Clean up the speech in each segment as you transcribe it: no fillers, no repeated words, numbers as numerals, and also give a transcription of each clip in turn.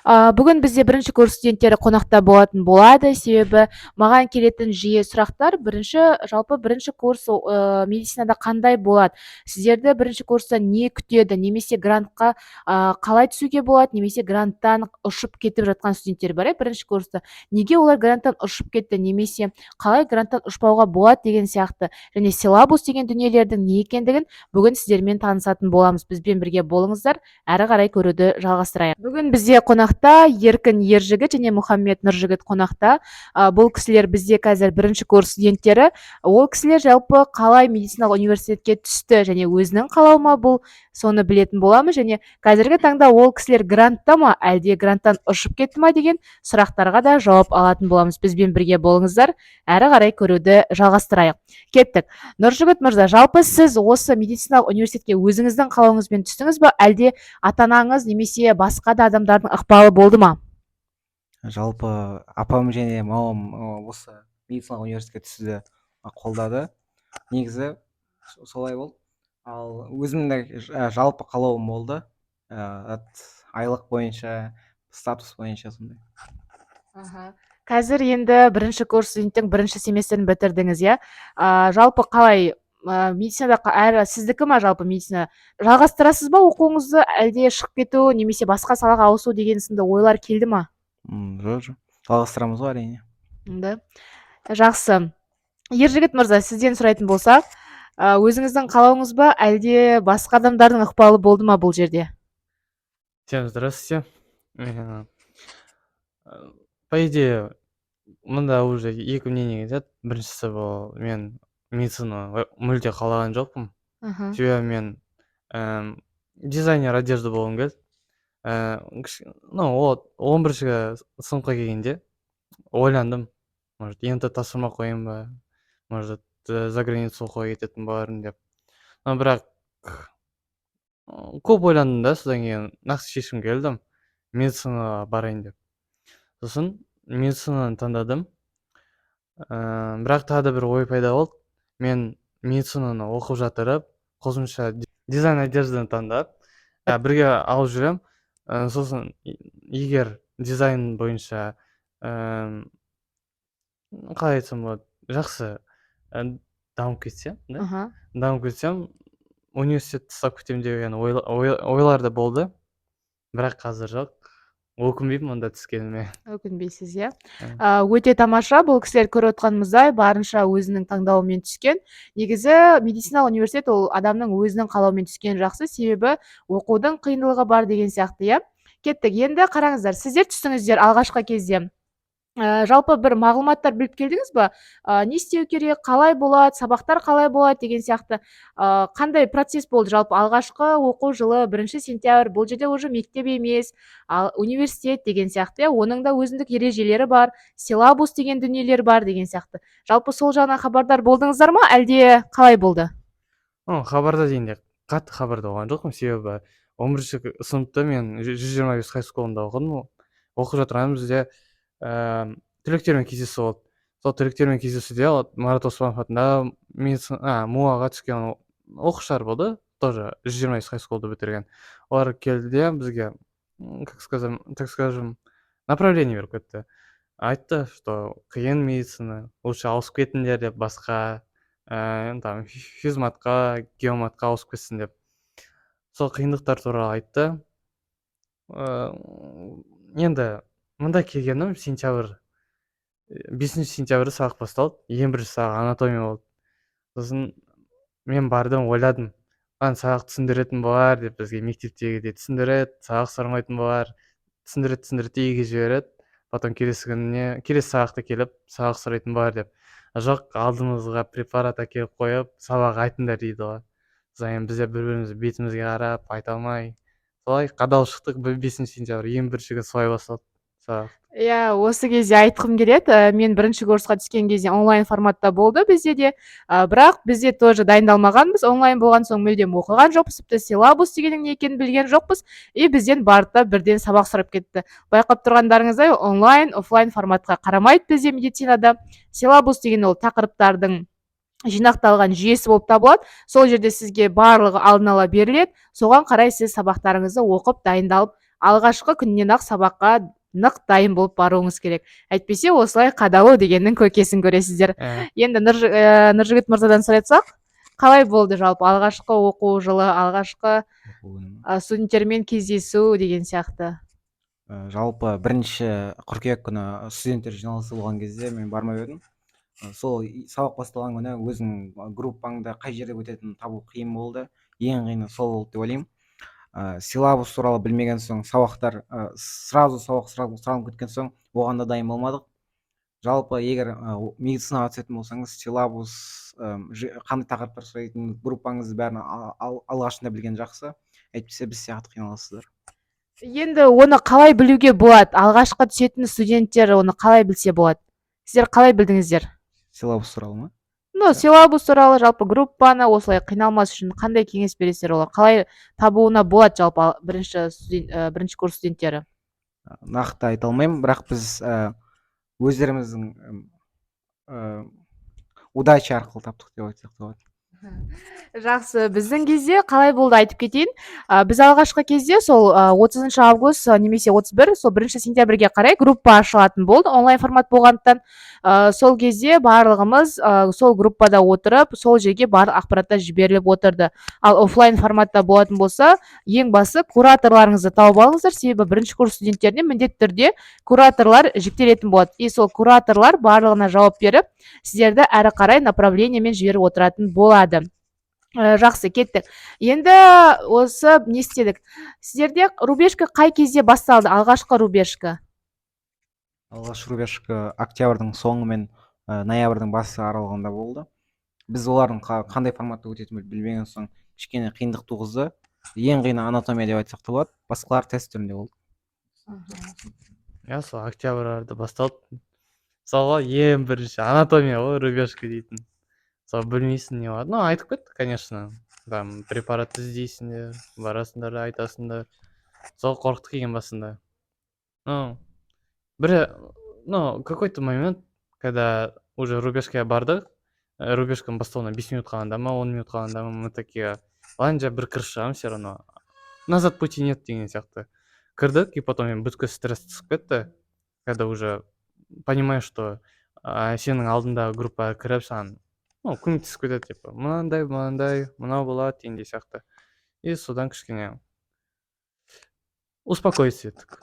Бүгін бізде бірінші курс студенттері қонақта болатын болады, себебі маған келетін жиі сұрақтар жалпы бірінші курс медицинада қандай болады? Сіздерді бірінші курста не күтеді? Немесе грантқа қалай түсуге болады? Немесе гранттан ұшып кетіп жатқан студенттер бар, бірінші курста. Неге олар гранттан ұшып кетті? Немесе қалай гранттан ұшпауға болады деген сияқты. Және силабус деген дүниелердің не екендігін бүгін сіздермен танысатын боламыз. Бізбен бірге болыңыздар, әрі қарай көруді жалғастырайық. Бүгін бізде қонақта Еркін Ержігіт және Мұхаммед Нұржігіт қонақта. Бұл кісілер бізде қазір бірінші курс студенттері. Ол кісілер жалпы қалай медициналық университетке түсті және өзінің қалауы ма, бұл соны білетін боламыз. Және қазіргі таңда ол кісілер грантта ма, әлде гранттан ұшып кетті ма деген сұрақтарға да жауап алатын боламыз. Бізбен бірге болыңыздар, әрі қарай көруді жалғастырайық. Кеттік. Нұржігіт мырза, жалпы сіз осы медициналық университетке өзіңіздің қалауыңызбен түстіңіз бе, әлде ата-анаңыз немесе басқа да адамдардың ықпалы болды ма? Жалпы апам және мамам осы медициналық университетке түсуді қолдады. Негізі солай болды. Ал өзімнің жалпы қалауым болды. Айлық бойынша, статус бойынша сондай. Қазір енді бірінші курс студенттің бірінші семестрін бітірдіңіз, иә? Жалпы қалай медицинада сіздікі ма жалпы медицина? Жалғастырасыз ба оқуыңызды, әлде шығып кету немесе басқа салаға ауысу деген сынды ойлар келді ма? Жоқ. Жалғастырамыз ғой әрине. Да. Жақсы. Ержігіт мырза, сізден сұрайтын болсақ, өзіңіздің қалауыңыз ба, әлде басқа адамдардың ықпалы болды ма бұл жерде? Всем здравствуйте. По идее, мында уже екі мнение кетеді. Біріншісі бұл, мен медицина мүлде қалаған жоқпын. Себебі мен дизайнер одежда болғым келді. 11-ші сыныпқа келгенде ойландым, может ент тапсырмай қояйын ба, может за границу оқуға кететін болармын деп. Бірақ көп ойландым да, содан кейін нақты шешім келдім, медицинаға барайын деп. Сосын медицинаны таңдадым. Бірақ тағы да бір ой пайда болды. Мен медицинаны оқып жатырып, қосымша дизайн одежданы таңдап, бірге алып жүрем. Сосын егер дизайн бойынша қалай айтсам болады, жақсы дамып кетсем, университет тастап кетемін деген ойлар да болды. Бірақ қазір жоқ. Өкінбеймін онда түскеніме. Өкінбейсіз, иә? Өте тамаша, бұл кісілер көріп отқанымыздай барынша өзінің таңдауымен түскен. Негізі медициналық университет ол адамның өзінің қалауымен түскен жақсы, себебі оқудың қиындылығы бар деген сияқты, иә? Кеттік. Енді қараңыздар, сіздер түстіңіздер алғашқы кезде. Жалпы бір мағлұматтар біліп келдіңіз ба? Не істеу керек, қалай болады, сабақтар қалай болады деген сияқты. Қандай процесс болды жалпы алғашқы оқу жылы 1 сентябрь, бұл жерде уже мектеп емес, университет деген сияқты, оның да өзіндік ережелері бар, силабус деген дүниелер бар деген сияқты. Жалпы сол жағынан хабардар болдыңыздар ма, әлде қалай болды? Хабарда дегенде қатты хабарда болған жоқпын, себебі 11-ші сыныпта мен 125 хай скулында оқыдым. Оқып жатырған бізде түлектермен кездесу болды. Сол түлектермен кездесуде Марат Оспанов атындағы МУА-ға түскен оқушылар болды, тоже 120 хай скулды бітірген. Олар келді де бізге, так скажем, направление беріп кетті. Айтты, что қиын медицина, лучше ауысып кетіңдер деп, басқа физматқа, геоматқа ауысып кетсін деп. Сол қиындықтар туралы айтты. Енді мында келгенім 5 сентябрь сабақ басталды. Ең бірінші сабақ анатомия болды. Сосын мен бардым, ойладым, сабақ түсіндіретін болар деп, бізге мектептегідей түсіндіреді, сабақ сұрамайтын болар, түсіндіреді, үйге жібереді. Потом келесі сабақта келіп, сабақ сұрайтын болар деп. Жоқ, алдымызға препарат әкеліп қойып, сабақ айтыңдар дейді ғой. Содан бізде бір-бірімізді бетімізге қарап, айта алмай, солай қадалып шықтық. 5 сентябрь ең бірінші күн солай басталды. Иә, осы кезде айтқым келеді, мен бірінші курсқа түскен кезде онлайн форматта болды бізде де, бірақ бізде тоже дайындалмағанбыз, онлайн болған соң мүлдем оқыған жоқпыз, тіпті силабус дегеннің не екенін білген жоқпыз, бізден барды бірден сабақ сұрап кетті. Байқап тұрғандарыңыздай, онлайн, офлайн форматқа қарамайды бізде медицинада. Силабус деген ол тақырыптардың жинақталған жүйесі болып табылады. Сол жерде сізге барлығы алдын ала беріледі, соған қарай сіз сабақтарыңызды оқып, дайындалып алғашқы күннен ақ сабаққа нық дайын болып баруыңыз керек. Әйтпесе осылай қадалу дегеннің көкесін көресіздер. Енді Нұржігіт мырзадан сұрайтсақ, қалай болды жалпы алғашқы оқу жылы, алғашқы студенттермен кездесу деген сияқты? Жалпы бірінші қыркүйек күні студенттер жиналысы болған кезде мен бармай едім. Сол сабақ басталған күні өзің группаңда қай жерде өтетінін табу қиын болды. Ең қиыны сол болды деп ойлаймын. Силабус туралы білмеген соң сабақтар сразу сұранып кеткен соң оған да дайын болмадық. Жалпы егер медицинаға түсетін болсаңыз, силабус қандай тақырыптар сұрайтынын группаңызды бәрін алғашында білген жақсы. Әйтпесе біз сияқты қиналасыздар. Енді оны қалай білуге болады? Алғашқы түсетін студенттер оны қалай білсе болады? Сіздер қалай білдіңіздер? Силабус туралы ма? Силабус туралы, жалпы группаны осылай қиналмас үшін қандай кеңес бересіздер олар? Қалай табуына болады жалпы бірінші курс студенттері? Нақты айта алмаймын, бірақ біз өздеріміздің удача арқылы таптық деп айтсақ болады. Жақсы, біздің кезде қалай болды айтып кетейін. Біз алғашқы кезде сол 30 август немесе 31, сол 1 сентябрьге қарай группа ашылатын болды, онлайн формат болғандықтан. Сол кезде барлығымыз сол группада отырып, сол жерге барлық ақпараттар жіберіліп отырды. Ал офлайн форматта болатын болса, ең басы кураторларыңызды тауып алыңыздар, себебі бірінші курс студенттеріне міндетті түрде кураторлар жүктелетін болады. И сол кураторлар барлығына жауап беріп, сіздерді әрі қарай направлениемен жіберіп отыратын болады. Жақсы, кеттік. Енді осы не істедік? Сіздерде рубежка қай кезде басталды, алғашқы рубежка? Алғашқы рубежка октябрьдің соңы мен ноябрьдің басы аралығында болды. Біз олардың қандай форматта өтетінін білмеген соң кішкене қиындық туғызды. Ең қиыны анатомия деп айтсақ та болады. Басқалар тест түрінде болды. Сол октябрь арада басталды. Мысалға ең бірінші анатомия ғой, рубежка дейтін. Сол білмейсің не бар. Айтып кетті, конечно. Там препарат іздейсіңдер, барасыңдар, айтасыңдар. Сол қорқытып келген басында. Какой-то момент, когда уже рубежкаға бардық, рубежканың басталуына 5 минут қалғанда ма, 10 минут қалғанда ма, мы такие, ладно, бір кіріп шығамын все равно. Назад пути нет деген сияқты. Кірдік, и потом мен бүткіл стресс түсіп кетті, когда уже понимаешь, что сенің алдында группа кіріп саған көмектесіп кетеді, типа, мынандай, мынау болады дегендей сияқты. И содан кішкене успокоиться еттік.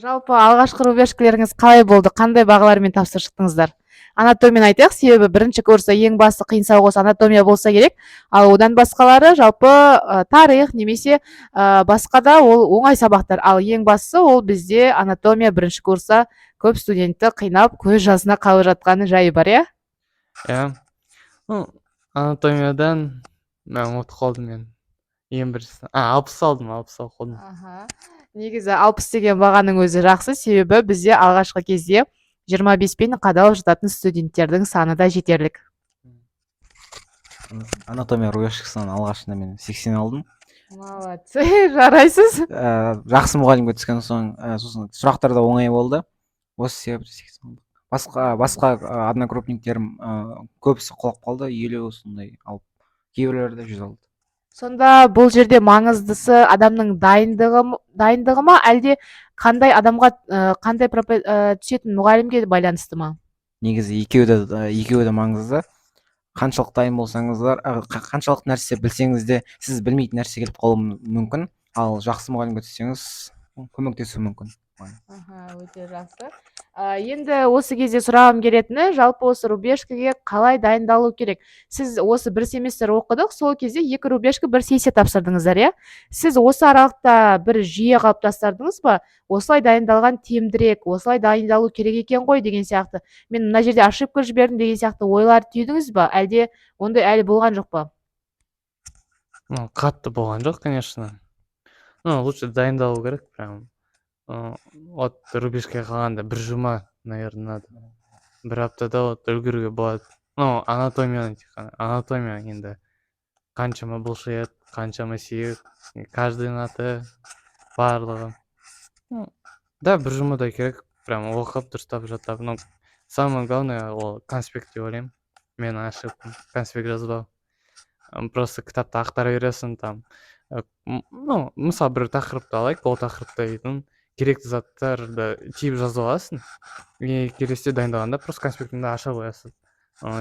Жалпы алғашқы рубежкілеріңіз қалай болды? Қандай бағалармен тапсырып шықтыңыздар? Анатомияны айтайық, себебі бірінші курста ең басты қиын осы анатомия болса керек, ал одан басқалары жалпы тарих немесе басқа да ол оңай сабақтар. Ал ең бастысы ол бізде анатомия бірінші курста көп студентті қинап, көз жасына қалып жатқаны жайы бар, Анатомиядан мен ұмытып қалдым мен. Ең бірінші 60 алдым, 60 қалдым. Негізі 60 деген бағаның өзі жақсы, себебі бізде алғашқы кезде 25-пен қадалып жататын студенттердің саны да жетерлік. Анатомия рубежкасынан алғашында мен 80 алдым. Молодцы, жарайсыз. Жақсы мұғалімге түскен соң сұрақтар да оңай болды. Осы себепті 80 алдым. Басқа одногруппниктерім көбісі құлап қалды, 50 сондай алып, кейбіреулері де 100 алды. Сонда бұл жерде маңыздысы адамның дайындығы ма, әлде қандай адамға қандай түсетін мұғалімге байланысты ма? Негізі екеуі де маңызды. Қаншалық дайын болсаңыздар, қаншалық нәрсе білсеңіз де сіз білмейтін нәрсе келіп қалуы мүмкін. Ал жақсы мұғалімге түссеңіз көмектесуі мүмкін. Өте жақсы. Енді осы кезде сұрағым келетіні, жалпы осы рубежкаге қалай дайындалу керек? Сіз осы бір семестр оқыдық, сол кезде 2 рубежка бір сессия тапсырдыңыздар, Сіз осы аралықта бір жүйе қалыптастырдыңыз ба? Осылай дайындалған тиімдірек, осылай дайындалу керек екен ғой деген сияқты. Мен мына жерде ошибка жібердім деген сияқты ойлар түйдіңіз ба? Әлде ондай әлі болған жоқ па? Қатты болған жоқ, конечно. Лучше дайындалу керек, прям. От рубежкаға қалғанда 1 жұма, наверное, надо. 1 аптада үлгеруге болады. Анатомия енді қаншама бұлшық, қаншама сүйек, каждыйның аты, барлығы. Да, 1 жұмадай керек, прям оқып, дұрыстап жаттап. Самое главное ол конспект деп ойлаймын. Мен ошибкам конспект жазбау. Просто кітапты ақтара бересің, там ну мысалы бір тақырыпты алайық, ол тақырыпта дейтін керекті заттарды тиіп жазып аласың и келесіде дайындағанда просто конспектіңді аша қоясың,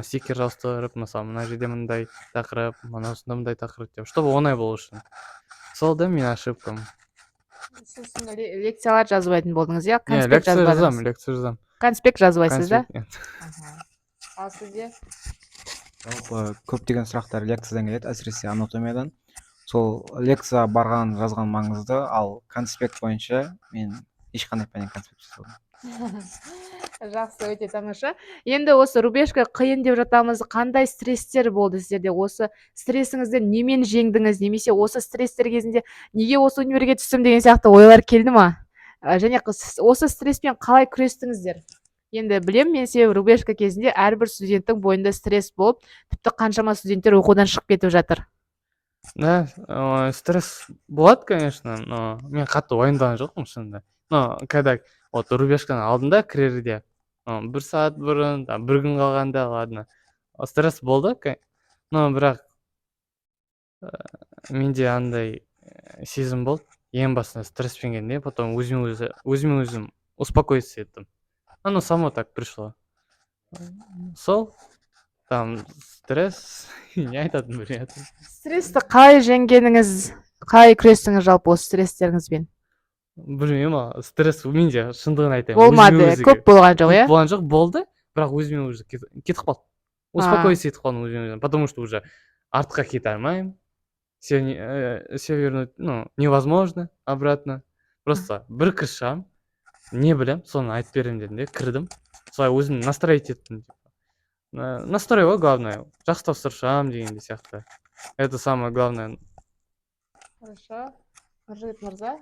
стикер жаздырып, мысалы мына жерде мындай тақырып, мынасында мындай тақырып деп, чтобы оңай болу үшін. Сол да менің ошибкам. Сіз лекциялар жазбайтын болдыңыз, иә? Не, Конспект жазбадыңыз. лекция жазамын. Конспект жазбайсыз, да? Конспект. Ал сізде? Жалпы көптеген сұрақтар лекциядан келеді, әсіресе анатомиядан. Сол лекция барған жазған маңызды, ал конспект бойынша мен ешқандай пәннен конспект жасамадым. Жақсы, өте тамаша. Енді осы рубежка қиын деп жатамыз. Қандай стресстер болды сіздерде? Осы стрессіңізді немен жеңдіңіз? Немесе осы стресстер кезінде неге осы универге түстім деген сияқты ойлар келді ма? Және осы стресспен қалай күрестіңіздер? Енді білем, мен себебі рубежка кезінде әрбір студенттің бойында стресс болып, тіпті қаншама студенттер оқудан шығып кетіп жатыр. Да, стресс болады, конечно, но мен қатты уайымдаған жоқпын шынында. Но когда вот рубежканың алдында кірерде, 1 сағат бұрын, 1 күн қалғанда, ладно, стресс болды, но бірақ менде андай сезім болды. Ең басында стресспен келгенде, потом өзіме өзім успокоиться еттім. Оно само так пришло. Сол, там стресс, не айтатынын білмедім. Стрессті қалай жеңгеніңіз, қалай күрестіңіз жалпы осы стресстеріңізбен? Білмеймін, стресс менде шындығын айтайын. Болмады, көп болған жоқ, иә? Болған жоқ, болды, бірақ өзіме уже кетіп қалды. Успокоиться етіп қалдым өзіме, потому что уже артқа кете алмаймын. Все вернуть, невозможно обратно. Просто бір кіріс шығамын, не білем, соны айтып беремін дедім де, кірдім. Солай өзім настроить еттім. Настрой ғой главное. Жақсы тапсырып шығамын дегенде сияқты. Это самое главное. Хорошо. Нұржігіт мырза,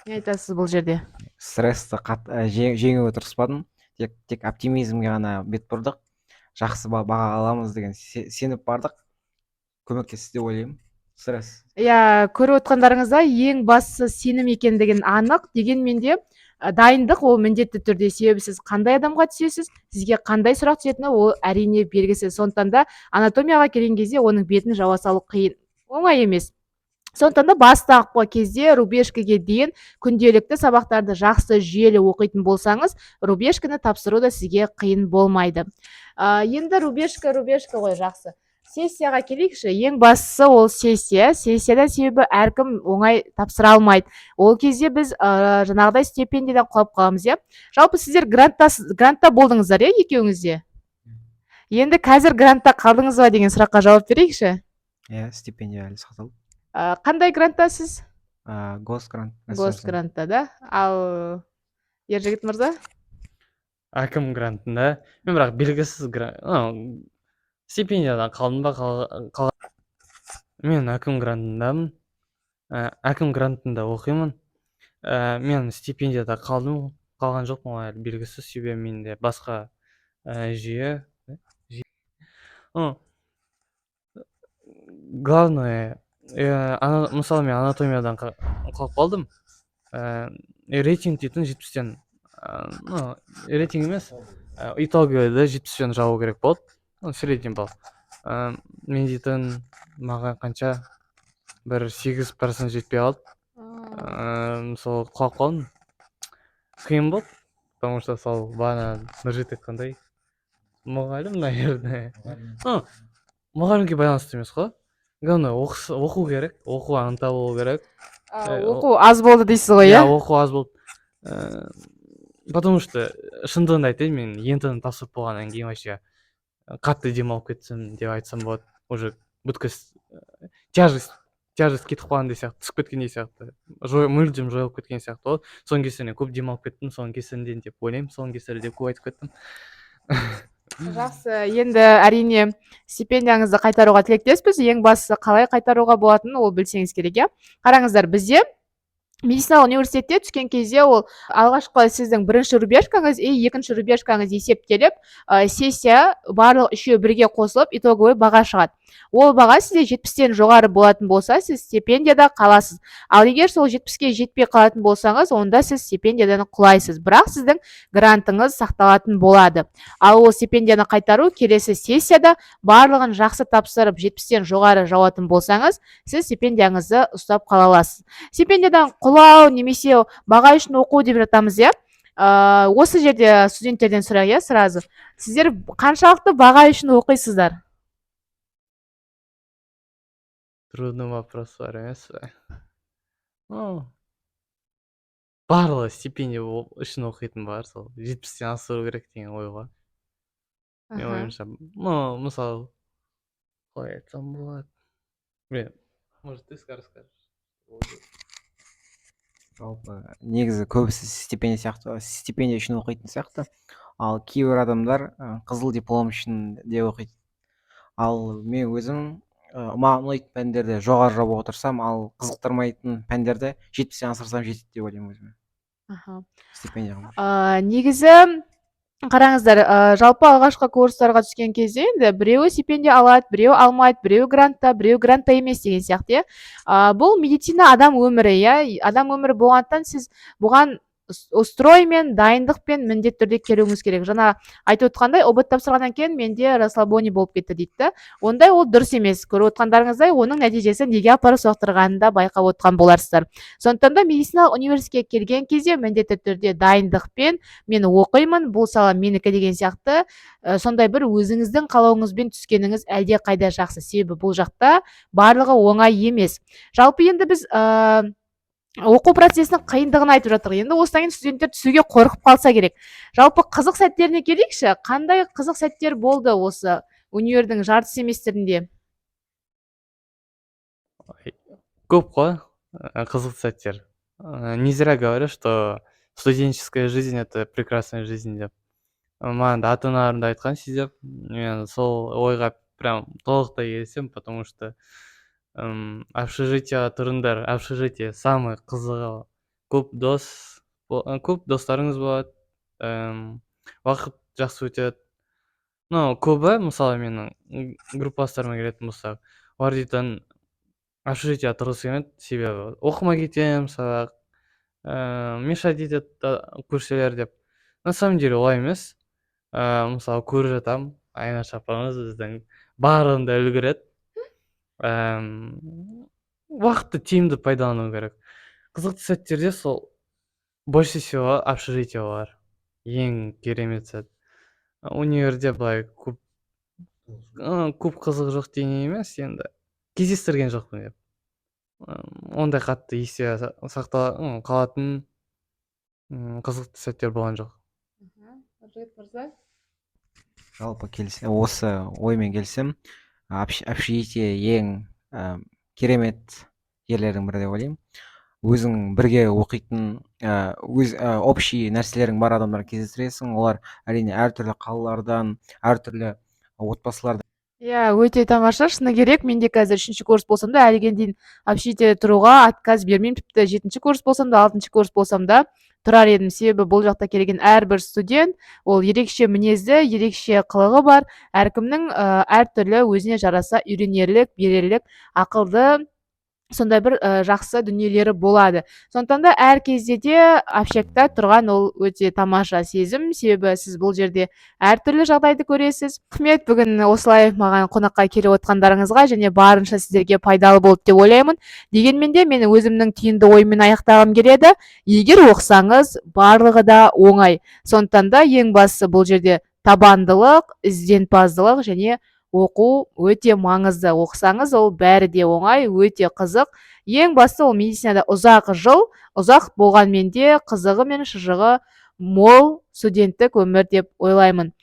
не айтасыз бұл жерде? Стрессті жеңуге тырыспадым. Тек оптимизмге ғана бет бұрдық. Жақсы баға аламыз деген сеніп бардық. Көмектесті деп ойлаймын. Стресс. Иә, көріп отқандарыңызда ең бастысы сенім екендігін анық. Дегенмен де дайындық ол міндетті түрде, себебі сіз қандай адамға түсесіз, сізге қандай сұрақ түсетіні ол әрине белгісіз. Сондықтан да анатомияға келген кезде оның бетін жаба салу қиын, оңай емес. Сондықтан да бастапқы кезде рубежкаге дейін күнделікті сабақтарды жақсы жүйелі оқитын болсаңыз, рубежканы тапсыру да сізге қиын болмайды. Енді рубежка ғой, жақсы. Сессияға келейікші. Ең бастысы ол сессия. Сессиядан себебі әркім оңай тапсыра алмайды. Ол кезде біз жаңағыдай стипендиядан құлап қаламыз, иә? Жалпы сіздер грантта болдыңыздар, иә, екеуіңізде? Енді қазір грантта қалдыңыз ба деген сұраққа жауап берейікші. Иә, стипендия әлі сақталып. Қандай гранттасыз? Госгрант. Госгрантта, да? Ал Ержігіт мырза? Әкім грантында. Мен бірақ белгісіз стипендиядан қалдым ба қалған. Мен әкім грантындамын. Әкім грантында оқимын. Мен стипендияда қалдым, қалған жоқпын, әлі белгісіз, себебі менде басқа жүйе. Главное, мысалы мен анатомиядан қалып қалдым. Рейтинг дейтін 70-тен, рейтинг емес, итоговыйды 70-тен жабу керек болды. Средний балл. Мен дейтін маған қанша бір 8% жетпей қалды. Сол қалып қалдым. Қиын болды, потому что сол бағана Нұржігіт айтқандай мұғалім, наверное. Мұғалімге байланысты емес қой. Главное, оқу керек, оқуға ынта болу керек. Оқу аз болды дейсіз ғой, иә? Оқу аз болды. Потому что шындығын айтайын, мен ентіні тапсырып болғаннан кейін вообще қатты демалып кетсем деп айтсам болады. Уже бүткіл тяжесть кетіп қалғандай сияқты, түсіп кеткендей сияқты, мүлдем жойылып кеткен сияқты болды. Соның кесірінен көп демалып кеттім, соның кесірінен деп ойлаймын, соның кесірі деп көп айтып кеттім. Жақсы, енді әрине стипендияңызды қайтаруға тілектеспіз. Ең бастысы қалай қайтаруға болатынын ол білсеңіз керек, иә? Қараңыздар, бізде медициналық университетте түскен кезде ол алғашқы сіздің бірінші рубежкаңыз и екінші рубежкаңыз есептеліп, сессия барлық үшеуі бірге қосылып итоговый баға шығады. ол баға сізде 70-тен жоғары болатын болса, сіз стипендияда қаласыз. Ал егер сол 70-ке жетпей қалатын болсаңыз, онда сіз стипендиядан құлайсыз. Бірақ сіздің грантыңыз сақталатын болады. Ал ол стипендияны қайтару келесі сессияда барлығын жақсы тапсырып 70-тен жоғары жауатын болсаңыз, сіз стипендияңызды ұстап қала аласыз. Стипендиядан құлау немесе баға үшін оқу деп жатамыз, иә? Осы жерде студенттерден сұрайық, иә, сразу. Сіздер қаншалықты баға үшін оқисыздар? Трудный вопрос бар емес пе? Барлығы стипендия үшін оқитын бар, сол 70-тен асыру керек деген ой ғой. Мен ойымша, мысалы, қалай айтсам болады? Может, ты расскажешь? Жалпы негізі көбісі стипендия үшін оқитын сияқты, ал кейбір адамдар қызыл диплом үшін де оқиды. Ал мен өзім маған ұнайтын пәндерді жоғары жауып отырсам, ал қызықтырмайтын пәндерді 70-тен асырсам жетеді деп ойлаймын өзіме. Стипендияға. Негізі қараңыздар, жалпы алғашқы курстарға түскен кезде енді біреуі стипендия алады, біреуі алмайды, біреуі грантта, біреуі грантта емес деген сияқты. Бұл медицина адам өмірі, иә. Адам өмірі болғандықтан сіз бұған устроймен, дайындықпен міндетті түрде келуіңіз керек. Жаңа айтып отқандай, ұбт тапсырғаннан кейін менде расслабоний болып кетті дейді. Ондай ол дұрыс емес. Көріп отқандарыңыздай, оның нәтижесі неге апарып соқтырғанын да байқап отқан боларсыздар. Сондықтан да медициналық университетке келген кезде міндетті түрде дайындықпен мен оқимын, бұл сала менікі деген сияқты сондай бір өзіңіздің қалауыңызбен түскеніңіз әлде қайда жақсы. Себебі бұл жақта барлығы оңай емес. Жалпы енді біз оқу процесінің қиындығын айтып жатыр. Енді осыдан кейін студенттер түсуге қорқып қалса керек. Жалпы қызық сәттеріне келейікші. Қандай қызық сәттер болды осы универдің жарты семестрінде? Көп қой қызық сәттер. Не зря говорят, что студенческая жизнь — это прекрасная жизнь деп. Маған да ата-аналарым да айтқан сөйтіп, мен сол ойға прям толықтай келісемін, потому что общежитие тұрыңдар. Общежитие самый қызығы. Көп достарыңыз болады, уақыт жақсы өтеді. Көбі, мысалы менің группастарыма келетін болсақ, олар дейтін общежитие тұрғысы келмейді, себебі оқымай кетемін сабақ, мешать етеді көршілер деп. На самом деле олай емес. Мысалы көріп жатамын, Айнаш апамыз біздің барлығында үлгереді. Уақытты тиімді пайдалану керек. Қызықты сәттерде сол больше всего общежитие бар. Ең керемет сәт. Универде былай көп қызық жоқ деген емес, енді кездестірген жоқпын деп. Ондай қатты есте қалатын қызықты сәттер болған жоқ. Жалпы осы оймен келсем, общежитие ең керемет жерлердің бірі деп ойлаймын. Өзің бірге оқитын, общий нәрселерің бар адамдар кездестіресің. Олар әрине әртүрлі қалалардан, әртүрлі отбасылардан. Иә, өте тамаша, шыны керек. Менде қазір 3-ші курс болсам да, әлі дейін общежитие тұруға отказ бермеймін. Тіпті 7-ші курс болсам да, 6-ші курс болсам да тұрар едім. Себебі бұл жақта келген әрбір студент, ол ерекше мінезді, ерекше қылығы бар. Әркімнің әртүрлі өзіне жараса үйренерлік, берерлік, ақылды, сондай бір жақсы дүниелері болады. Сондықтан да әр кезде де общакта тұрған ол өте тамаша сезім, себебі сіз бұл жерде әртүрлі жағдайды көресіз. Рахмет бүгін осылай маған қонаққа келіп отқандарыңызға, және барынша сіздерге пайдалы болды деп ойлаймын. Дегенмен де мен өзімнің түйінді ойыммен аяқтағым келеді. Егер оқысаңыз, барлығы да оңай. Сондықтан да ең бастысы бұл жерде табандылық, ізденімпаздылық және оқу өте маңызды. Оқысаңыз, ол бәрі де оңай, өте қызық. Ең басты ол медицинада ұзақ болғанмен де қызығы мен шыжығы мол студенттік өмір деп ойлаймын.